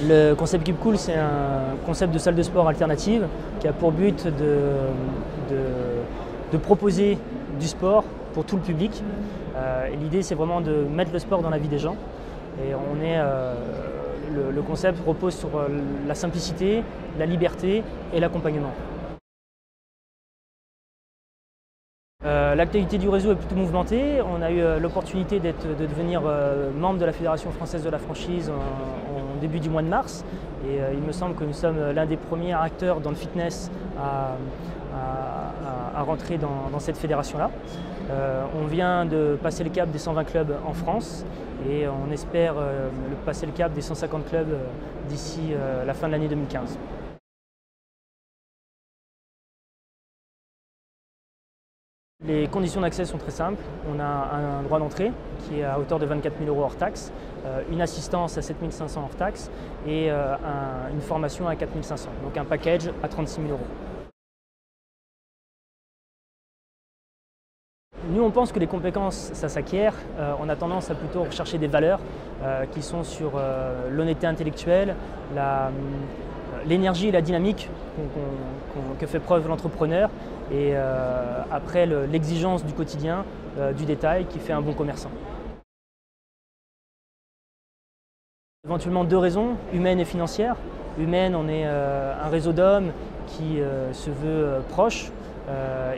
Le concept Keep Cool, c'est un concept de salle de sport alternative qui a pour but de proposer du sport pour tout le public. L'idée, c'est vraiment de mettre le sport dans la vie des gens. Et le concept repose sur la simplicité, la liberté et l'accompagnement. L'actualité du réseau est plutôt mouvementée. On a eu l'opportunité de devenir membre de la Fédération française de la franchise en début du mois de mars. Et il me semble que nous sommes l'un des premiers acteurs dans le fitness à rentrer dans cette fédération-là. On vient de passer le cap des 120 clubs en France et on espère passer le cap des 150 clubs d'ici la fin de l'année 2015. Les conditions d'accès sont très simples. On a un droit d'entrée qui est à hauteur de 24 000 € hors taxe, une assistance à 7 500 hors taxe et une formation à 4 500, donc un package à 36 000 €. Nous, on pense que les compétences, ça s'acquiert. On a tendance à plutôt rechercher des valeurs qui sont sur l'honnêteté intellectuelle, l'énergie et la dynamique que fait preuve l'entrepreneur et après l'exigence du quotidien, du détail qui fait un bon commerçant. Éventuellement deux raisons, humaine et financière. Humaine, on est un réseau d'hommes qui se veut proche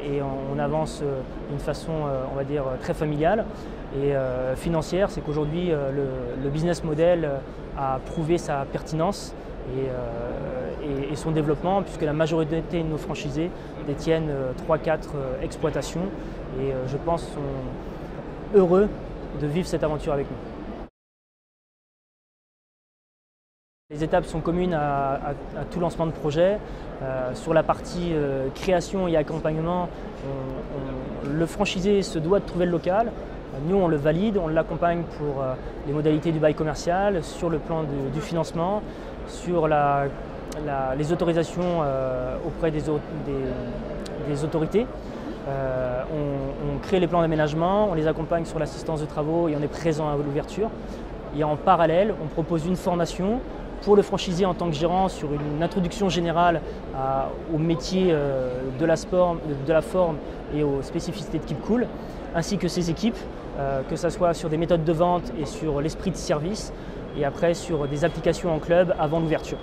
et on avance d'une façon, on va dire, très familiale. Et financière, c'est qu'aujourd'hui, le business model a prouvé sa pertinence et son développement, puisque la majorité de nos franchisés détiennent 3-4 exploitations et je pense sont heureux de vivre cette aventure avec nous. Les étapes sont communes à tout lancement de projet. Sur la partie création et accompagnement, le franchisé se doit de trouver le local. Nous, on le valide, on l'accompagne pour les modalités du bail commercial, sur le plan du financement, sur les autorisations auprès des autorités. On crée les plans d'aménagement, on les accompagne sur l'assistance de travaux et on est présent à l'ouverture. Et en parallèle, on propose une formation pour le franchisé en tant que gérant sur une introduction générale au métier de la forme et aux spécificités de Keep Cool, ainsi que ses équipes, que ce soit sur des méthodes de vente et sur l'esprit de service, et après sur des applications en club avant l'ouverture.